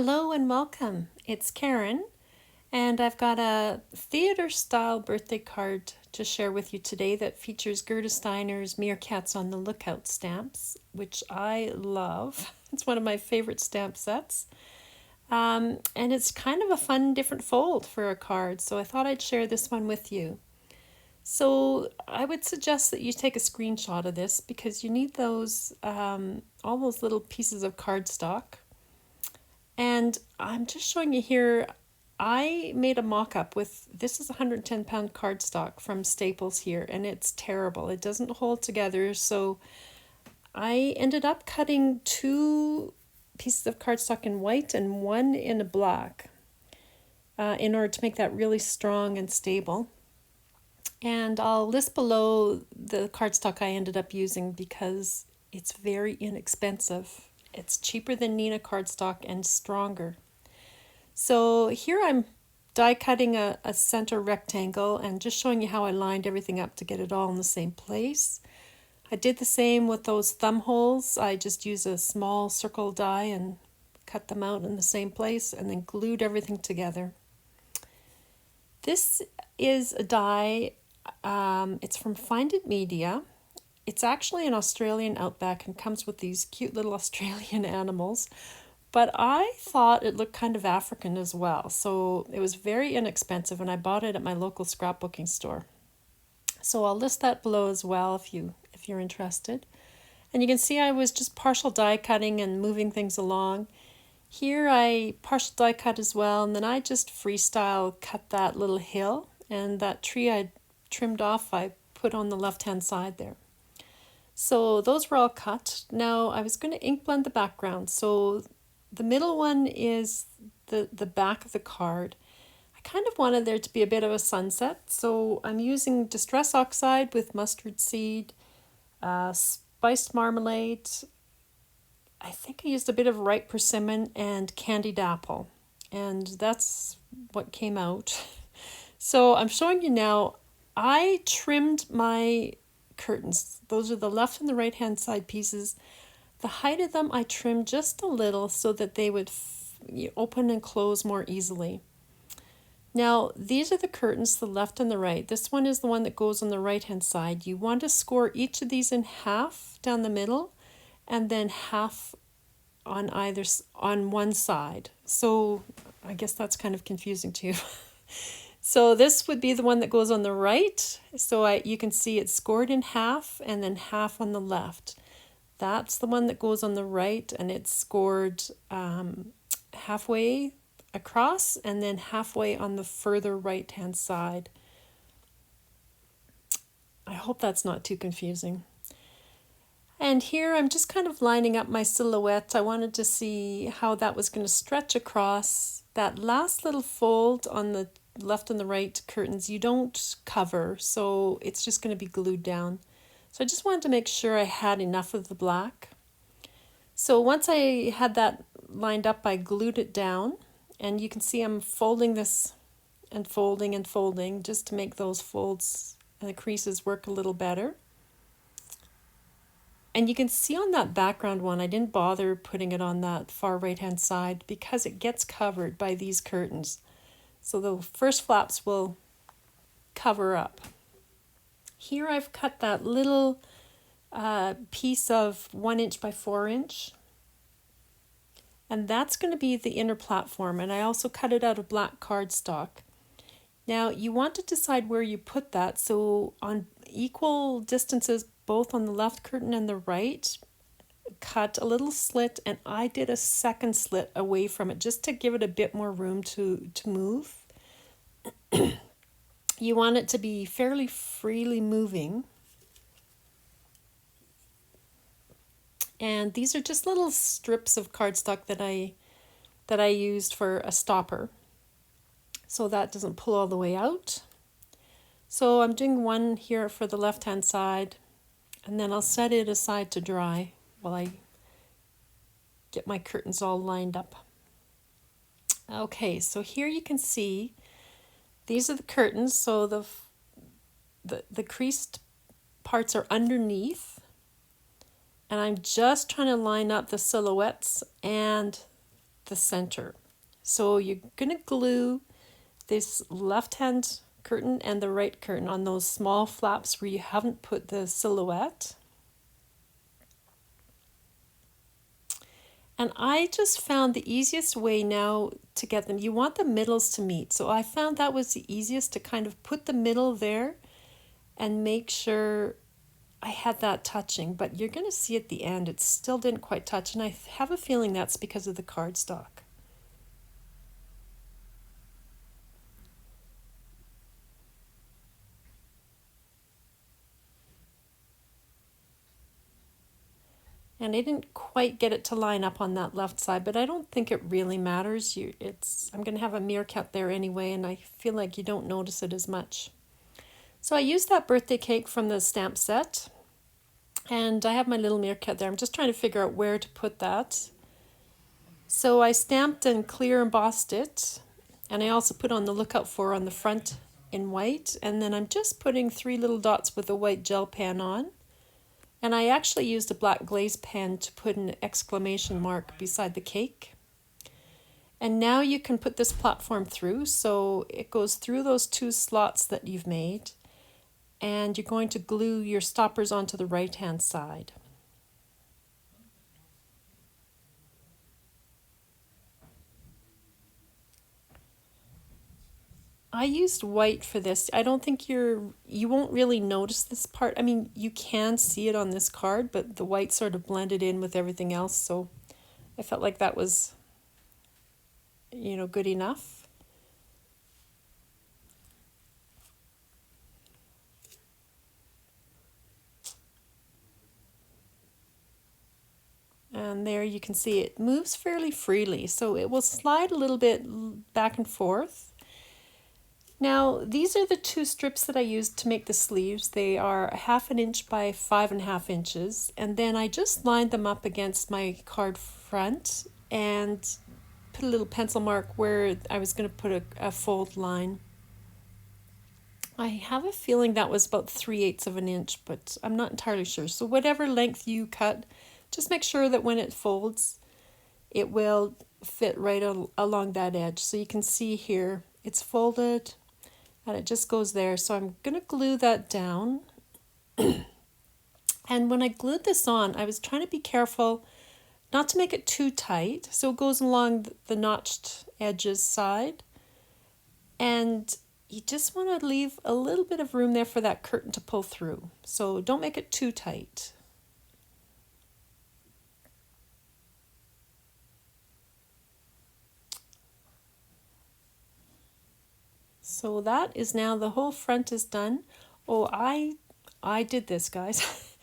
Hello and welcome. It's Karen, and I've got a theater style birthday card to share with you today that features Gerda Steiner's Meerkats on the Lookout stamps, which I love. It's one of my favorite stamp sets. And it's kind of a fun, different fold for a card, so I thought I'd share this one with you. So I would suggest that you take a screenshot of this because you need those all those little pieces of cardstock. And I'm just showing you here, I made a mock-up with, this is 110-pound cardstock from Staples here, and it's terrible. It doesn't hold together, so I ended up cutting two pieces of cardstock in white and one in a black in order to make that really strong and stable. And I'll list below the cardstock I ended up using because it's very inexpensive. It's cheaper than Nina cardstock and stronger. So here I'm die cutting a center rectangle and just showing you how I lined everything up to get it all in the same place. I did the same with those thumb holes. I just used a small circle die and cut them out in the same place and then glued everything together. This is a die, it's from Find It Media. It's actually an Australian outback and comes with these cute little Australian animals. But I thought it looked kind of African as well. So it was very inexpensive and I bought it at my local scrapbooking store. So I'll list that below as well if you're interested. And you can see I was just partial die cutting and moving things along. Here I partial die cut as well, and then I just freestyle cut that little hill, and that tree I trimmed off I put on the left hand side there. So those were all cut. Now I was going to ink blend the background. So the middle one is the back of the card. I kind of wanted there to be a bit of a sunset, so I'm using Distress Oxide with mustard seed, spiced marmalade. I think I used a bit of ripe persimmon and candied apple, and that's what came out. So I'm showing you now, I trimmed my curtains. Those are the left and the right hand side pieces. The height of them I trimmed just a little so that they would open and close more easily. Now these are the curtains, the left and the right. This one is the one that goes on the right hand side. You want to score each of these in half down the middle and then half on one side. So I guess that's kind of confusing to you. So this would be the one that goes on the right. So you can see it's scored in half and then half on the left. That's the one that goes on the right, and it's scored halfway across and then halfway on the further right hand side. I hope that's not too confusing. And here I'm just kind of lining up my silhouette. I wanted to see how that was going to stretch across. That last little fold on the left and the right curtains you don't cover, so it's just going to be glued down. So I just wanted to make sure I had enough of the black. So once I had that lined up, I glued it down, and you can see I'm folding this and folding just to make those folds and the creases work a little better. And you can see on that background one, I didn't bother putting it on that far right hand side because it gets covered by these curtains. So the first flaps will cover up. Here I've cut that little piece of 1 inch by 4 inch. And that's going to be the inner platform. And I also cut it out of black cardstock. Now you want to decide where you put that. So on equal distances, both on the left curtain and the right, cut a little slit, and I did a second slit away from it just to give it a bit more room to move. You want it to be fairly freely moving. And these are just little strips of cardstock that I used for a stopper, so that doesn't pull all the way out. So I'm doing one here for the left hand side, and then I'll set it aside to dry while I get my curtains all lined up. Okay, so here you can see these are the curtains. So the creased parts are underneath, and I'm just trying to line up the silhouettes and the center. So you're going to glue this left-hand curtain and the right curtain on those small flaps where you haven't put the silhouette. And I just found the easiest way now to get them, you want the middles to meet. So I found that was the easiest, to kind of put the middle there and make sure I had that touching. But you're going to see at the end, it still didn't quite touch. And I have a feeling that's because of the cardstock. And I didn't quite get it to line up on that left side, but I don't think it really matters. I'm going to have a meerkat there anyway, and I feel like you don't notice it as much. So I used that birthday cake from the stamp set, and I have my little meerkat there. I'm just trying to figure out where to put that. So I stamped and clear embossed it, and I also put on the lookout for on the front in white, and then I'm just putting 3 little dots with a white gel pen on. And I actually used a black glaze pen to put an exclamation mark beside the cake. And now you can put this platform through, so it goes through those 2 slots that you've made, and you're going to glue your stoppers onto the right-hand side. I used white for this. I don't think you won't really notice this part. I mean, you can see it on this card, but the white sort of blended in with everything else, so I felt like that was, good enough. And there you can see it moves fairly freely, so it will slide a little bit back and forth. Now, these are the 2 strips that I used to make the sleeves. They are 1/2 inch by 5.5 inches, and then I just lined them up against my card front and put a little pencil mark where I was going to put a fold line. I have a feeling that was about 3/8 of an inch, but I'm not entirely sure. So whatever length you cut, just make sure that when it folds, it will fit right along that edge. So you can see here, it's folded and it just goes there. So I'm going to glue that down. And when I glued this on, I was trying to be careful not to make it too tight. So it goes along the notched edges side. And you just want to leave a little bit of room there for that curtain to pull through. So don't make it too tight. So that is now, the whole front is done. Oh, I did this, guys.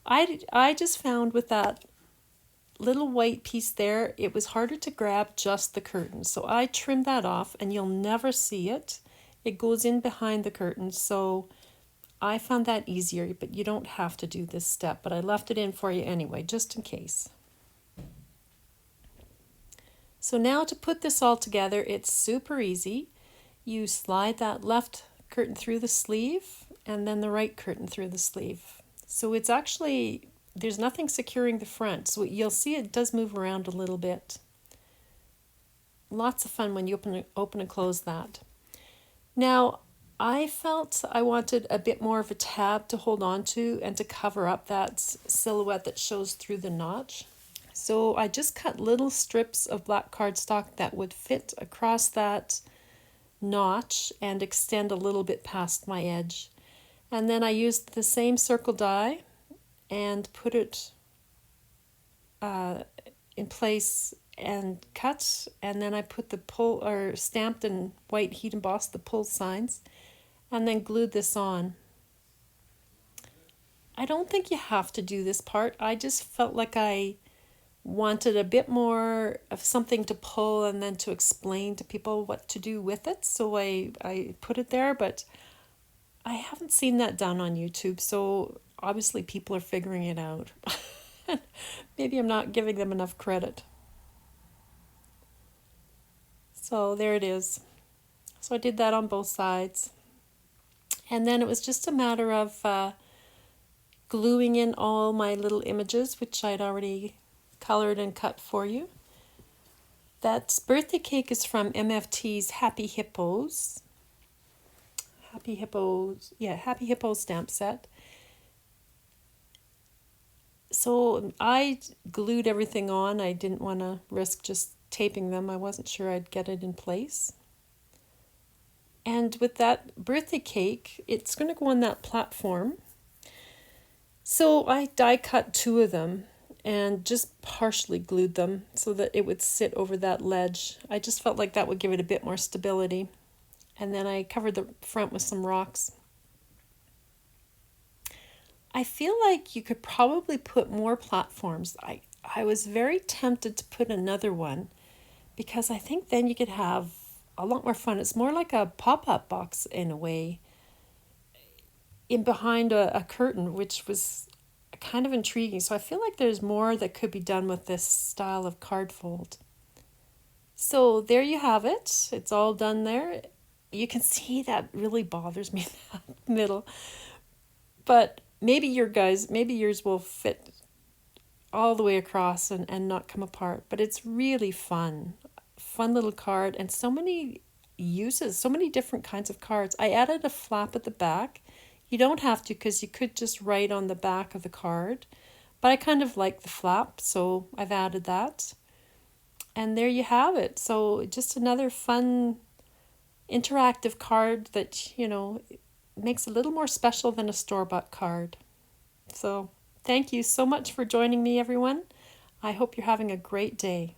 I just found with that little white piece there, it was harder to grab just the curtain. So I trimmed that off, and you'll never see it. It goes in behind the curtain, so I found that easier, but you don't have to do this step, but I left it in for you anyway, just in case. So now to put this all together, it's super easy. You slide that left curtain through the sleeve and then the right curtain through the sleeve. So it's actually, there's nothing securing the front. So you'll see it does move around a little bit. Lots of fun when you open and close that. Now, I felt I wanted a bit more of a tab to hold on to and to cover up that silhouette that shows through the notch. So I just cut little strips of black cardstock that would fit across that notch and extend a little bit past my edge. And then I used the same circle die and put it in place and cut, and then I put the pull, or stamped in white heat embossed the pull signs, and then glued this on. I don't think you have to do this part. I just felt like I wanted a bit more of something to pull and then to explain to people what to do with it. So I put it there, but I haven't seen that done on YouTube. So obviously people are figuring it out. Maybe I'm not giving them enough credit. So there it is. So I did that on both sides. And then it was just a matter of gluing in all my little images, which I'd already colored and cut for you. That birthday cake is from MFT's Happy Hippos. Happy Hippos stamp set. So I glued everything on. I didn't want to risk just taping them. I wasn't sure I'd get it in place. And with that birthday cake, it's going to go on that platform. So I die cut 2 of them and just partially glued them so that it would sit over that ledge. I just felt like that would give it a bit more stability. And then I covered the front with some rocks. I feel like you could probably put more platforms. I was very tempted to put another one because I think then you could have a lot more fun. It's more like a pop-up box in a way, in behind a curtain, which was kind of intriguing. So I feel like there's more that could be done with this style of card fold. So there you have it. It's all done there. You can see that really bothers me, that middle. But maybe yours will fit all the way across and not come apart. But it's really fun. Fun little card, and so many uses, so many different kinds of cards. I added a flap at the back. You don't have to, because you could just write on the back of the card. But I kind of like the flap, so I've added that. And there you have it. So just another fun interactive card that, makes it a little more special than a store-bought card. So thank you so much for joining me, everyone. I hope you're having a great day.